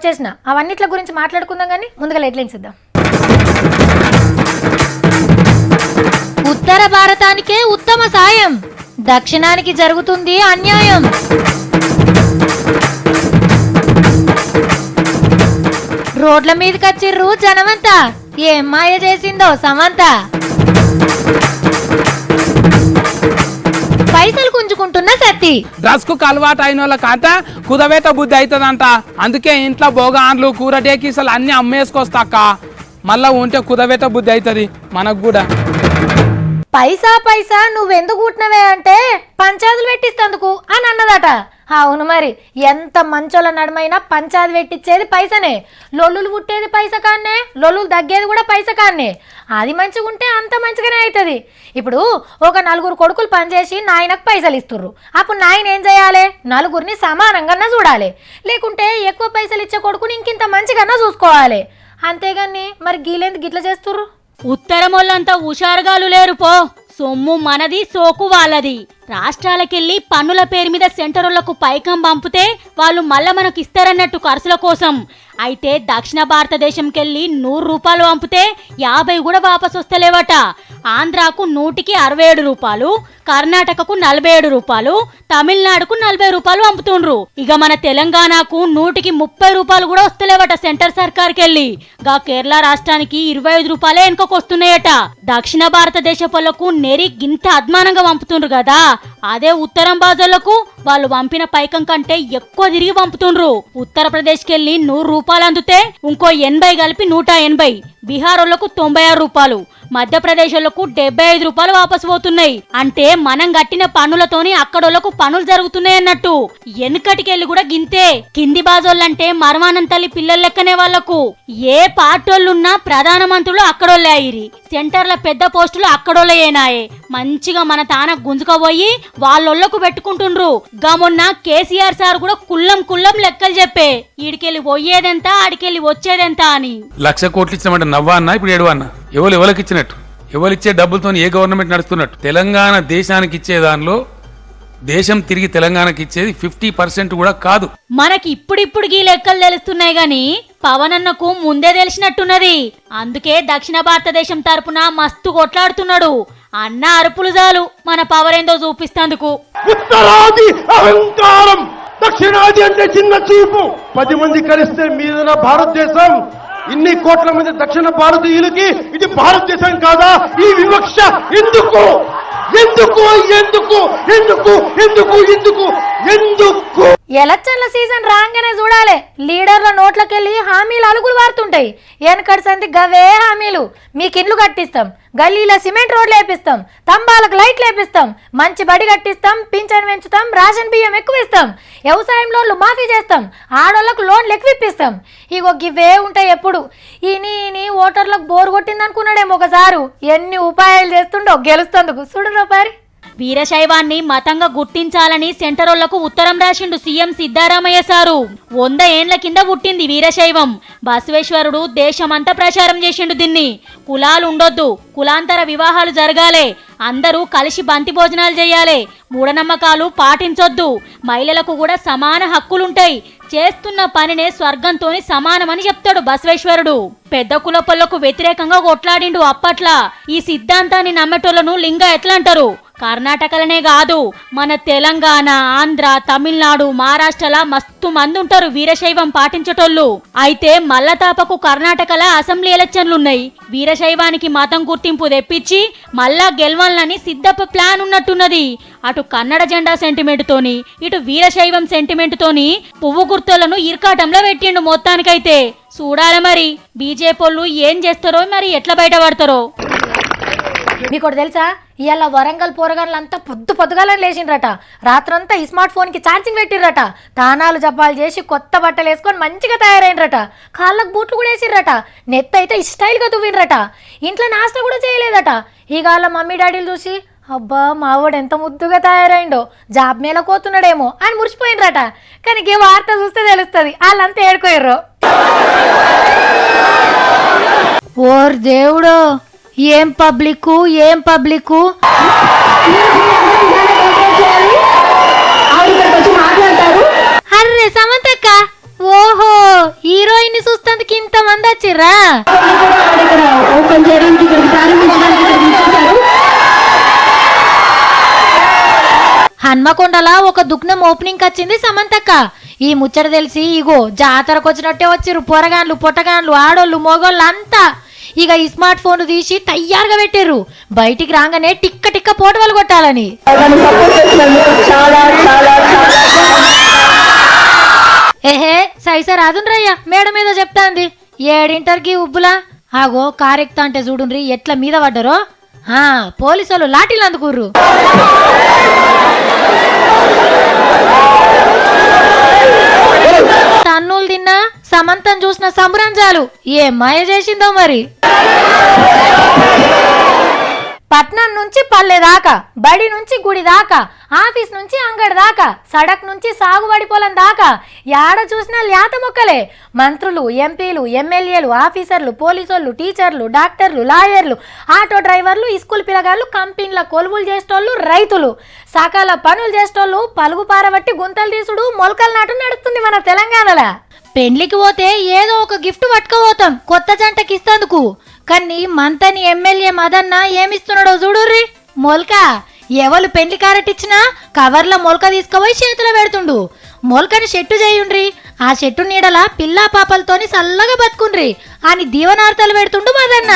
వచ్చేసిన. అవన్నిట్ల గురించి మాట్లాడుకుందాం కానీ ముందుగా హెడ్లైన్స్ ఇద్దాం. ఉత్తర భారతానికే ఉత్తమ సాయం, దక్షిణానికి జరుగుతుంది అన్యాయం. రోడ్ల మీదకి వచ్చిర్రు జనమంతా, ఏం మాయ చేసిందో సమంత. పైసలు గుంజుకుంటున్న సత్తి, డ్రస్ కు అలవాటు అయిన వాళ్ళకంట కుదవేత బుద్ధి అవుతుందంట. అందుకే ఇంట్లో బోగాన్లు కూర టేకీసలు అన్ని అమ్మేసుకొస్తాక మళ్ళా ఉంటే కుదవేత బుద్ధి అవుతుంది మనకు కూడా. పైసా పైసా నువ్వెందుకు కూట్టినవే అంటే పంచాదులు పెట్టిస్తందుకు అని అన్నదట. అవును మరి, ఎంత మంచోళ్ళ నడమైనా పంచాది పెట్టించేది పైసనే, లొల్లులు పుట్టేది పైస కాన్నే, లొల్లులు తగ్గేది కూడా పైస కాన్నే. అది మంచిగా ఉంటే అంత మంచిగానే అవుతుంది. ఇప్పుడు ఒక 4 కొడుకులు పనిచేసి నాయనకు పైసలు ఇస్తుర్రు, అప్పుడు నాయన ఏం చేయాలి? నలుగురిని సమానంగా చూడాలి, లేకుంటే ఎక్కువ పైసలు ఇచ్చే కొడుకుని ఇంకింత మంచిగా చూసుకోవాలి. అంతేగాని మరి గీలేంది గిట్ల చేస్తుర్రు? ఉత్తరమోళ్ళంతా హుషారుగాలు లేరు పో. సొమ్ము మనది, సోకు వాళ్ళది. రాష్ట్రాలకెళ్ళి పన్నుల పేరు మీద సెంటరోళ్లకు పైకం పంపితే వాళ్ళు మళ్ళా మనకు ఇస్తారన్నట్టు ఖర్చుల కోసం. అయితే దక్షిణ భారతదేశంకెళ్ళి 100 రూపాయలు పంపితే 50 కూడా వాపసు వస్తలేవట. ఆంధ్రాకు 100కి 67 రూపాయలు, కర్ణాటకకు 47 రూపాయలు, తమిళనాడుకు 40 రూపాయలు పంపుతుండ్రు. ఇక మన తెలంగాణకు 100కి 30 రూపాయలు కూడా వస్తలేవట సెంటర్ సర్కార్కెళ్ళి. గా కేరళ రాష్ట్రానికి 25 రూపాయలే వెనుకకొస్తున్నాయట. దక్షిణ భారతదేశ పళ్ళకు నెరి గింత అద్మానంగా పంపుతుండ్రు కదా, అదే ఉత్తరం బాజోళ్లకు వాళ్ళు పంపిన పైకం కంటే ఎక్కువ తిరిగి పంపుతుండ్రు. ఉత్తరప్రదేశ్కెళ్ళి 100 రూపాయలు అందుతే ఇంకో 80 కలిపి 180, బీహార్ వాళ్ళకు 96 రూపాయలు, మధ్యప్రదేశ్ వాళ్ళకు 75 రూపాయలు వాపసు పోతున్నాయి. అంటే మనం కట్టిన పన్నులతోని అక్కడోళ్లకు పనులు జరుగుతున్నాయి అన్నట్టు. వెనుకటికెళ్ళి కూడా గింతే. కింది బాజోళ్ళంటే మరవానం తల్లి పిల్లల లెక్కనే వాళ్లకు. ఏ పార్టోళ్ళున్నా ప్రధానమంత్రులు అక్కడోళ్ళే అయ్యిరి, సెంటర్ల పెద్ద పోస్టులు అక్కడోళ్ళయేనాయే. మంచిగా మన తాన గుంజుకపోయి వాళ్ళొళ్లకు పెట్టుకుంటుండ్రు. మొన్న కేసీఆర్ సార్ కూడా కుల్లం లెక్కలు చెప్పే, ఈడికెళ్ళి పోయేదెంత ఆడికెళ్ళి వచ్చేదెంత అని. 1,00,000 కోట్లు ఇచ్చినామంటే నవ్వా అన్న, ఇప్పుడు 7 అన్న. ఎవరికి ఇచ్చినట్టు, ఎవరిచ్చే డబ్బులతో ఏ గవర్నమెంట్ నడుస్తున్నట్టు. తెలంగాణ దేశానికి ఇచ్చే దానిలో దేశం తిరిగి తెలంగాణకి ఇచ్చేది 50% కూడా కాదు. మనకి ఇప్పుడిప్పుడు ఈ లెక్కలు తెలుస్తున్నాయి గాని పవన్ అన్నకు ముందే తెలిసినట్టున్నది. అందుకే దక్షిణ భారతదేశం తరపున మస్తు కొట్లాడుతున్నాడు. అన్న అరుపులు చాలు మన పవర్ ఏందో చూపిస్తందుకు. ఉత్తరాది అహంకారం, దక్షిణాది అంటే చిన్న చూపు. 10 మంది కలిస్తే మీదన భారతదేశం. ఇన్ని కోట్ల మంది దక్షిణ భారతీయులకి ఇది భారతదేశం కాదా? ఈ వివక్ష ఎందుకు? ఎందుకు ఎందుకు ఎందుకు ఎందుకు ఎందుకు ఎందుకు? ఎలక్షన్ల సీజన్ రాగానే చూడాలి, లీడర్ల నోట్లకెళ్ళి హామీలు అలుగులు వారుతుంటాయి. వెనకటి సంది గవే హామీలు. మీకు ఇండ్లు కట్టిస్తాం, గల్లీల సిమెంట్ రోడ్లు వేపిస్తాం, తంబాలకు లైట్లు వేపిస్తాం, మంచి బడి కట్టిస్తాం, పింఛన్ పెంచుతాం, రేషన్ బియ్యం ఎక్కువ ఇస్తాం, వ్యవసాయం లోన్లు మాఫీ చేస్తాం, ఆడోళ్లకు లోన్లు ఎక్కువ ఇప్పిస్తాం. ఇగో గివే ఉంటాయి ఎప్పుడు. ఈని ఓటర్లకు బోరు కొట్టింది అనుకున్నాడేమో ఒకసారు. ఎన్ని ఉపాయాలు చేస్తుండో గెలుస్తందుకు. చూడరు పారి. వీరశైవాన్ని మతంగా గుర్తించాలని సెంటరోళ్లకు ఉత్తరం రాసిండు సీఎం సిద్ధారామయ్య సారు. 100 ఏండ్ల కింద పుట్టింది వీరశైవం. బసవేశ్వరుడు దేశమంతా ప్రచారం చేసిండు దీన్ని. కులాలు ఉండొద్దు, కులాంతర వివాహాలు జరగాలి, అందరూ కలిసి బంతి భోజనాలు చేయాలి, మూఢనమ్మకాలు పాటించొద్దు, మహిళలకు కూడా సమాన హక్కులుంటాయి, చేస్తున్న పనినే స్వర్గంతోని సమానమని చెప్తాడు బసవేశ్వరుడు. పెద్ద కులపొల్లకు వ్యతిరేకంగా కొట్లాడిండు అప్పట్లా. ఈ సిద్ధాంతాన్ని నమ్మేటోళ్లను లింగ ఎట్లా అంటారు? కర్ణాటకలనే కాదు, మన తెలంగాణ, ఆంధ్ర, తమిళనాడు, మహారాష్ట్రలా మస్తు మంది ఉంటారు వీరశైవం పాటించేటోళ్ళు. అయితే మల్లతాపకు కర్ణాటకల అసెంబ్లీ ఎలక్షన్లున్నాయి. వీరశైవానికి మతం గుర్తింపు తెప్పించి మళ్ళా గెలవాలని సిద్ధప్ప ప్లాన్ ఉన్నట్టున్నది. అటు కన్నడ జెండా సెంటిమెంట్ తోని, ఇటు వీరశైవం సెంటిమెంట్ తోని పువ్వు గుర్తులను ఇరకాటంలో పెట్టిండు మొత్తానికైతే. చూడాలి మరి బీజేపీలు ఏం చేస్తారో, మరి ఎట్లా బయటపడతారో. మీకోటి తెలుసా, ఇవాళ వరంగల్ పోరగాళ్ళంతా పొద్దుగాలని లేచిండ్రట. రాత్రంతా ఈ స్మార్ట్ ఫోన్కి ఛార్జింగ్ పెట్టిర్రట. తానాలు జపాలు చేసి కొత్త బట్టలు వేసుకొని మంచిగా తయారైనరట. కాళ్ళకు బూట్లు కూడా వేసిర్రట. నెత్త అయితే స్టైల్గా దువ్వినరట. ఇంట్లో నాస్తా కూడా చేయలేదట. ఇక వాళ్ళ మమ్మీ డాడీలు చూసి, అబ్బా మావాడు ఎంత ముద్దుగా తయారైండో, జాబ్ మేళ కోతున్నాడేమో అని మురిసిపోయినరట. కానీ ఈ వార్త చూస్తే తెలుస్తుంది వాళ్ళంతా ఏడుకోర్రు. ఓర్ దేవుడో, ఏం పబ్లిక్ ఏం పబ్లిక్. అర్రే సమంతక్క, ఓహో ఈ నల్గొండలా ఒక దుగ్నం ఓపెనింగ్ వచ్చింది సమంతక్క. ఈ ముచ్చట తెలిసి ఇగో జాతరకు వచ్చినట్టే వచ్చిర్రు పొరగాన్లు పొట్టగాన్లు ఆడోళ్ళు మొగోళ్ళు అంతా. ఇక ఈ స్మార్ట్ ఫోన్ తీసి తయారుగా పెట్టిర్రు బయటికి రాగానే టిక్క టిక్క పోటవలు కొట్టాలని. ఏహే సైసా రాదుండ్రయ్య మేడ మీద చెప్తాంది ఏడింటర్కి ఉబ్బులా. ఆగో కారెక్తా అంటే చూడుండ్రి ఎట్లా మీద పడ్డారో. పోలీసులు లాఠీలు అందుకుర్రు. తన్నులు తిన్నా సమంతం చూసిన సంబరంజాలు ఏ మాయ చేసిందో మరి. పట్నం నుంచి పల్లె దాకా, బడి నుంచి గుడి దాకా, ఆఫీస్ నుంచి అంగడి దాకా, సడక్ నుంచి సాగుబడి పొలం దాకా యాడ చూసినా లేత మొక్కలే. మంత్రులు, ఎంపీలు, ఎమ్మెల్యేలు, ఆఫీసర్లు, పోలీసోళ్ళు, టీచర్లు, డాక్టర్లు, లాయర్లు, ఆటో డ్రైవర్లు, స్కూల్ పిల్లగాళ్ళు, కంపెనీల కొలువులు చేసేటోళ్ళు, రైతులు, సకాల పనులు చేసేటోళ్ళు పలుగు పారబట్టి గుంతలు తీసుడు మొలకలు నాటు నడుస్తుంది మన తెలంగాణలో. పెండ్లికి పోతే ఏదో ఒక గిఫ్ట్ పట్టుకపోతాం కొత్త జంటకి ఇస్తందుకు. కానీ మంతని ఎమ్మెల్యే మదన్న ఏమిస్తున్నాడో చూడుర్రి. మొలక ఎవరు పెండ్లి కారటిచ్చినా కవర్ల మొలక తీసుకుపోయి చేతిలో పెడుతుండు. మొలకని చెట్టు చేయుండ్రి, ఆ చెట్టు నీడల పిల్లా పాపలతోని చల్లగా బతుకుండ్రి అని దీవనార్థాలు పెడుతుండు మదన్న.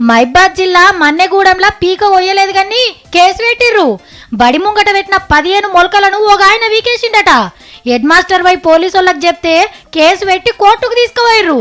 మైబాద్ జిల్లా మన్నెగూడెంలా పీక కొయ్యలేదు కానీ కేసు పెట్టిర్రు. బడి ముంగట పెట్టిన 15 మొలకలను ఒక ఆయన వీకేసిండట. హెడ్ మాస్టర్ వై పోలీసులకు చెప్తే కేసు పెట్టి కోర్టుకు తీసుకుపోయిర్రు.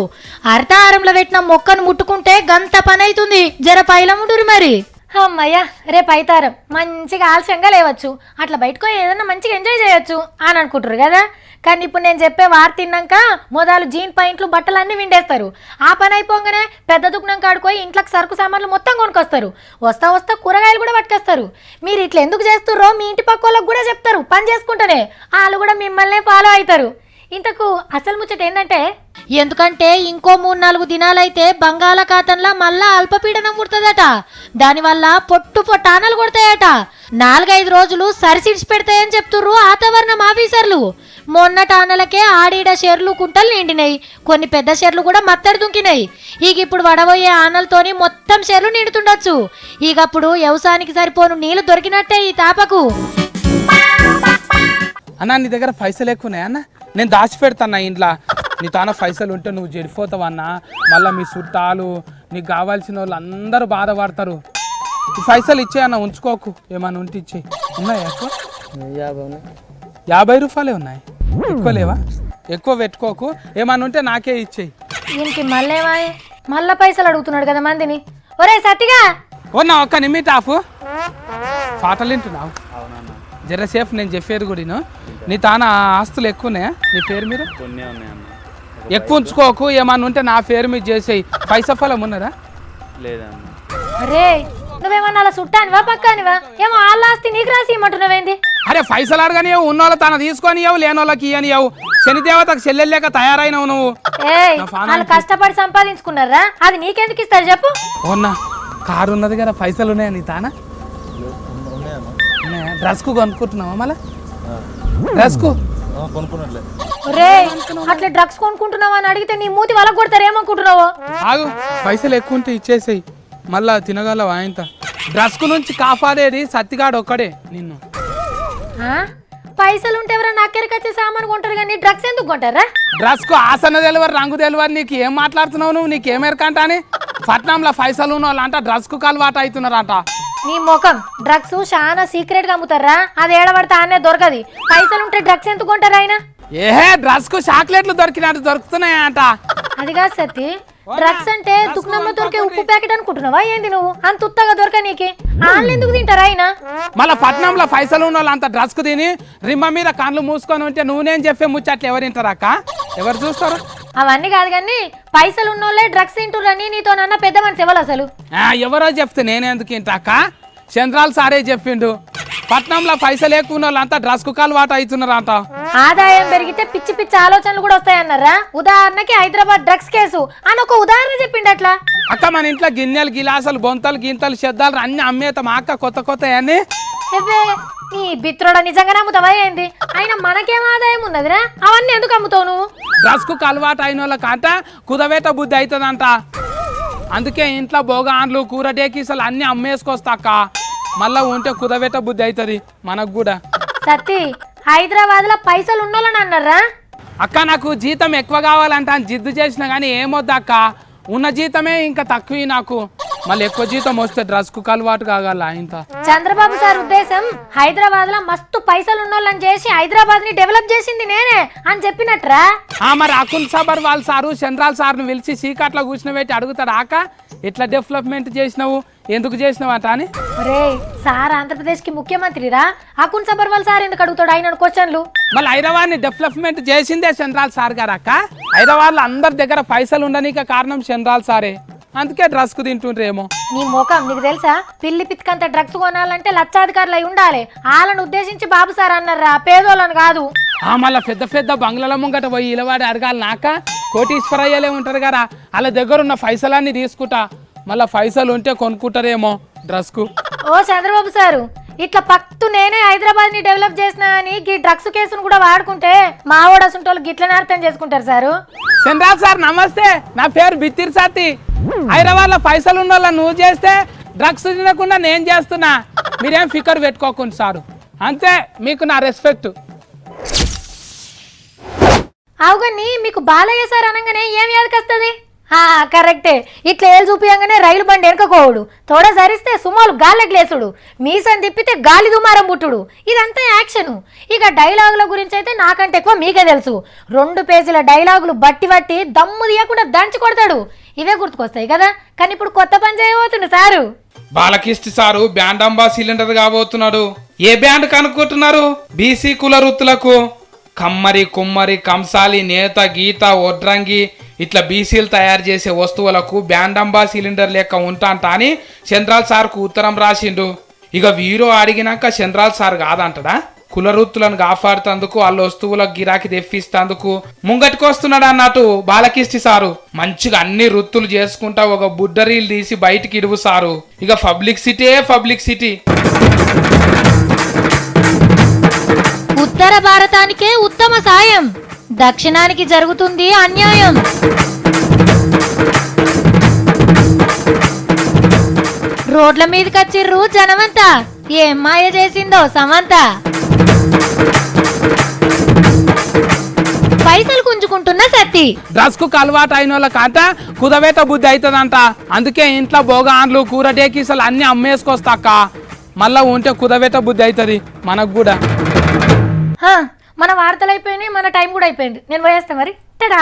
అర్ధాహారంలో పెట్టిన మొక్కను ముట్టుకుంటే గంత పని అవుతుంది, జర పైలముండురు మరి. అమ్మయ్య రేపు అయితారం మంచిగా ఆలస్యంగా లేవచ్చు, అట్లా బయటకు ఏదన్నా మంచిగా ఎంజాయ్ చేయొచ్చు అని అనుకుంటారు కదా. కానీ ఇప్పుడు నేను చెప్పే వార్త తిన్నాక మొదలు జీన్ పాయింట్లు బట్టలన్నీ విండేస్తారు. ఆ పని అయిపోగానే పెద్ద దుకాణం కాడుకోయి ఇంట్లోకి సరుకు సామాన్లు మొత్తం కొనుక్కొస్తారు. వస్తా వస్తా కూరగాయలు కూడా పట్టుకొస్తారు. మీరు ఇట్లా ఎందుకు చేస్తుర్రో మీ ఇంటి పక్క వాళ్ళకి కూడా చెప్తారు పని చేసుకుంటేనే. వాళ్ళు కూడా మిమ్మల్నే ఫాలో అవుతారు. ఇంతకు అసలు ముచ్చట ఏంటంటే, ఎందుకంటే ఇంకో 3-4 దినాలైతే బంగాళాఖాతంలో మళ్ళా అల్పపీడనం పుడుతుందట. దానివల్ల పొట్టు పొట్టానలు కొడతాయట. 4-5 రోజులు సరిసిడిచి పెడతాయని చెప్తుర్రు వాతావరణం ఆఫీసర్లు. మొన్నటి ఆనలకే ఆడీడ చెర్లు కుంటలు నిండినాయి, కొన్ని పెద్ద చెర్లు కూడా మత్తడి దుంకినాయి. ఇక ఇప్పుడు వడబోయే ఆనలతోని మొత్తం చెర్లు నిండుతుండొచ్చు. ఇకప్పుడు వ్యవసాయానికి సరిపోను నీళ్లు దొరికినట్టే ఈ తాపకు. అన్న నీ దగ్గర పైసలు ఎక్కువ ఉన్నాయా అన్న? నేను దాచిపెడతాను ఇంట్లో. నీ తాన పైసలు ఉంటే నువ్వు చెడిపోతావు అన్న. మళ్ళీ మీ చుట్టాలు నీకు కావాల్సిన వాళ్ళు అందరూ బాధపడతారు. ఈ పైసలు ఇచ్చేయన్న, ఉంచుకోకు. ఏమన్నా ఉంటే ఇచ్చేయి. ఉన్నాయా ఎక్కువ? 50 రూపాయలే ఉన్నాయి, ఎక్కువ లేవా? ఎక్కువ పెట్టుకోకు. ఏమన్నా ఉంటే నాకే ఇచ్చేయి. ఇంటి మళ్ళా పైసలు అడుగుతున్నాడు కదా మందిని. ఒరే సత్తిగా ఓనా ఒక్క నిమిట్ ఆఫ్ పాటలు వింటున్నావు జరసేపు. నేను చెప్పేది కూడా నీ తాన ఆస్తులు ఎక్కువ ఉన్నాయా నీ పేరు మీద? ఎక్కువ ఉంచుకోకు. ఏమన్నా ఉంటే నా పేరు మీద చేసేయి. పైసా ఫలం ఉన్నదా? లేదన్న. అరే నువ్వేమన్నా అలా చుట్టానివా పక్కానివా? ఏమో వాళ్ళ ఆస్తి నీకు రాసి ఇమ్మంటున్నావేంది? అరే పైసలు అడగని ఉన్నోళ్ళ తన తీసుకొని లేనోళ్ళకి ఇయ్యనియవు. శనిదేవతకు చెల్లెళ్ళాక తయారైనవు నువ్వు. వాళ్ళు కష్టపడి సంపాదించుకున్నారా, అది నీకెందుకు ఇస్తారు చెప్పు? ఓన్నా కారు ఉన్నది కదా, పైసలు ఉన్నాయా నీ తాన? డ్రెస్ కు కొనుక్కుంటున్నావా? మళ్ళా డ్రెస్ కు రే అట్లా డ్రగ్స్ కొనుక్కుంటున్నావా అని అడిగితే నీ మూతి వాళ్ళకి కొడతారు ఏమనుకుంటున్నావు? ఆగు, పైసలు ఎక్కువ ఉంటే ఇచ్చేసేయి. మళ్ళా తినగలవా ఇంత? డ్రెస్ కు నుంచి కాపాడేది సత్తిగాడు ఒక్కడే నిన్ను. పైసలు ఉంటే ఎవరైనా నాకెరికి వచ్చే సామాను కొంటారు కానీ డ్రగ్స్ ఎందుకు కొంటారా? డ్రెస్ కు ఆసన తెలివారు, రంగు తెలివారు. నీకు ఏం మాట్లాడుతున్నావు నువ్వు? నీకేమెరకంట అని పట్నంలో పైసలు ఉన్న వాళ్ళు అంట డ్రగ్స్ కు అలవాటు అవుతున్నారంట. నీ ముఖం డ్రగ్స్ చాలా సీక్రెట్ గా అమ్ముతారా? అది ఏడబడితే ఆనే దొరకది. పైసలు ఉంటే డ్రగ్స్ ఎందుకు కొంటారు ఆయన? ఏహే డ్రగ్స్ కు చాక్లెట్లు దొరికినట్టు దొరుకుతున్నాయా అంట. అది కాదు సత్తి, డ్రగ్స్ అంటే దుకాణంలో దొరికే ఉప్పు ప్యాకెట్ అనుకుంటున్నావా ఏంది నువ్వు? అంత ఉత్తగా దొరక నీకి వాళ్ళు ఎందుకు తింటారా ఆయన? మళ్ళా పట్నంలో పైసలు ఉన్న వాళ్ళు అంత డ్రగ్స్ కు తిని రిమ్మ మీద కాళ్ళు మూసుకొని ఉంటే నువ్వునేం చెప్పే ముచ్చట్లు ఎవరు తింటారక్క? ఎవరు చూస్తారు? అవన్నీ కాదు కానీ పైసలు ఉన్నోళ్ళే డ్రగ్స్ తింటుర్రని నీతో నాన్న పెద్ద మనిషి ఎవరు అసలు? ఎవరో చెప్తే నేనెందుకు ఇంటాక? చంద్రాలు సారే చెప్పిండు. పట్నంలో పైసలు ఎక్కువ వాళ్ళంతా డ్రస్ కు అలవాటు అవుతున్నారు అంట. ఆదాయం పెరిగితే పిచ్చి పిచ్చి ఆలోచనలు కూడా వస్తాయన్నారా? ఉదాహరణకి హైదరాబాద్ డ్రగ్స్ కేసు అని ఒక ఉదాహరణ చెప్పిండు. అట్లా అక్క మన ఇంట్లో గిన్నెలు గిలాసాలు బొంతలు గింతలు శబ్దాలు అన్ని అమ్మేత మా అక్క కొత్త కొత్త అన్ని. నీ బిత్రోడ నిజంగా నమ్ముతావా ఏంది? అయినా మనకేం ఆదాయం ఉన్నదిరా? అవన్నీ ఎందుకు అమ్ముతావు నువ్వు? డ్రస్ కు అలవాటు అయిన వాళ్ళకంట కుదవేట బుద్ధి అవుతుందంట. అందుకే ఇంట్లో బోగాన్లు కూర డేకీసలు అన్ని అమ్మేసుకొస్తాక మళ్ళా ఉంటే కుదబెట్ట బుద్ధి అవుతుంది మనకు కూడా. సత్తి హైదరాబాద్ లో పైసలు ఉన్నోళ్ళని అన్నారా? అక్క నాకు జీతం ఎక్కువ కావాలంట అని జిద్దు చేసిన కానీ ఏమొద్దు అక్క, ఉన్న జీతమే ఇంకా తక్కువ నాకు. మళ్ళీ ఎక్కువ జీతం వస్తే డ్రెస్కు అలవాటు కాగల ఇంత. చంద్రబాబు సార్ ఉద్దేశం హైదరాబాద్ లో మస్తు పైసలు ఉన్నోళ్ళని చేసి హైదరాబాద్ ని డెవలప్ చేసింది నేనే అని చెప్పినట్రా. మరి అకుల్ సబర్ వాళ్ళ సారు చంద్రాల్ సార్ను పిలిచి సీకాట్లో కూర్చుని అడుగుతాడు ఆక ఎట్లా డెవలప్మెంట్ చేసినావు, ఎందుకు చేసినావు అంట అని. రే సార్ ఆంధ్రప్రదేశ్ కి ముఖ్యమంత్రిరా, అకున్ సబర్వాల్ సార్ ఎందుకు అడుగుతాడు ఆయన క్వశ్చన్లు? మళ్ళీ హైదరాబాద్ ని డెవలప్మెంట్ చేసిందే చంద్రాల్ సార్ గారు అక్క. హైదరాబాద్ లో అందరి దగ్గర పైసలు ఉండనీక కారణం చంద్రాల్ సారే, అందుకే డ్రగ్స్ కు తింటుండ్రేమో. నీ ముఖం నీకు తెలుసా? పిల్లి పిత్కంత డ్రగ్స్ కొనాలంటే లక్షాధికారులు అయి ఉండాలి. వాళ్ళని ఉద్దేశించి బాబు సార్ అన్నారా, పేదోళ్ళని కాదు. మళ్ళీ పెద్ద పెద్ద బంగ్లాల ముంగట పోయి ఇలవాడి అడగాలి నాక. కోటీశ్వరయ్యలే ఉంటారు కదా, వాళ్ళ దగ్గర ఉన్న పైసలన్నీ తీసుకుంటా, మళ్ళీ పైసలు ఉంటే కొనుక్కుంటారేమో డ్రగ్స్ కు. ఓ చంద్రబాబు సారు, ఇట్లా పక్తు నేనే హైదరాబాద్ ని డెవలప్ చేసినా అని ఈ డ్రగ్స్ కేసును కూడా వాడుకుంటే మా ఓడసుంటోళ్ళు గిట్లనే అర్థం చేసుకుంటారు సారు. చంద్రాల్ సార్ నమస్తే, నా పేరు బిత్తిర్ సాతి. హైదరాబాద్ లో పైసలు ఉన్న వాళ్ళ నువ్వు చేస్తే డ్రగ్స్ తినకుండా నేను చేస్తున్నా, మీరేం ఫికర్ పెట్టుకోకుండా సారు, అంతే. మీకు నా రెస్పెక్ట్. అవుగని మీకు బాలయ్య సార్ అనగానే ఏం యాదకి వస్తుంది? కరెక్టే, ఇట్లా ఏళ్ళు చూపియంగానే రైలు బండి వెనకపోవుడు, తోడ సరిస్తే సుమోలు గాల్లెగ్లేసుడు, మీసం తిప్పితే గాలి దుమారం పుట్టుడు, ఇదంతా యాక్షను. ఇక డైలాగుల గురించి అయితే నాకంటే ఎక్కువ మీకే తెలుసు. 2 పేజీల డైలాగులు బట్టి బట్టి దమ్ము తీయకుండా దంచి కొడతాడు. ఇవే గుర్తుకొస్తాయి కదా, కానీ ఇప్పుడు కొత్త పని చేయబోతుండు sir. Balakishti sir brand ambassador కాబోతున్నాడు. ఏ బ్యాండ్ కనుక్కుంటున్నారు? బీసీ కుల వృత్తులకు కమ్మరి, కుమ్మరి, కంసాలి, నేత, గీత, ఒడ్రంగి ఇట్లా బీసీలు తయారు చేసే వస్తువులకు బ్యాండ్ అంబాసిడర్ లెక్క ఉంటా అని చంద్రాల్ సార్కు ఉత్తరం రాసిండు. ఇక వీరో అడిగినాక చంద్రాల్ సార్ కాదంటడా, కుల వృత్తులను కాపాడుతందుకు వాళ్ళ వస్తువులకు గిరాకీ తెప్పిస్తందుకు ముంగటికి వస్తున్నాడు అన్నట్టు బాలకిష్టి సారు. మంచిగా అన్ని వృత్తులు చేసుకుంటా ఒక బుడ్డరీలు తీసి బయటికి ఇడువు సారు. ఇక పబ్లిక్ సిటీ. ఉత్తర భారతానికే ఉత్తమ సాయం, దక్షిణానికి జరుగుతుంది అన్యాయం. రోడ్ల మీదకి వచ్చిర్రు జనమంతా, ఏం మాయ చేసిందో సమంత. పైసలు గుంజుకుంటున్న సత్తి డ్రగ్స్ కు అలవాటు అయిన వాళ్ళ కాట కుదవేట బుద్ధి అవుతుందంట. అందుకే ఇంట్లో బోగాన్లు, కూర డేకీసలు అన్ని అమ్మేసుకొస్తాక, మళ్ళా ఉంటే కుదవేట బుద్ధి అవుతుంది మనకు కూడా. మన వార్తలు అయిపోయినాయి, మన టైం కూడా అయిపోయింది. నేను పోయేస్తా మరి. టడా.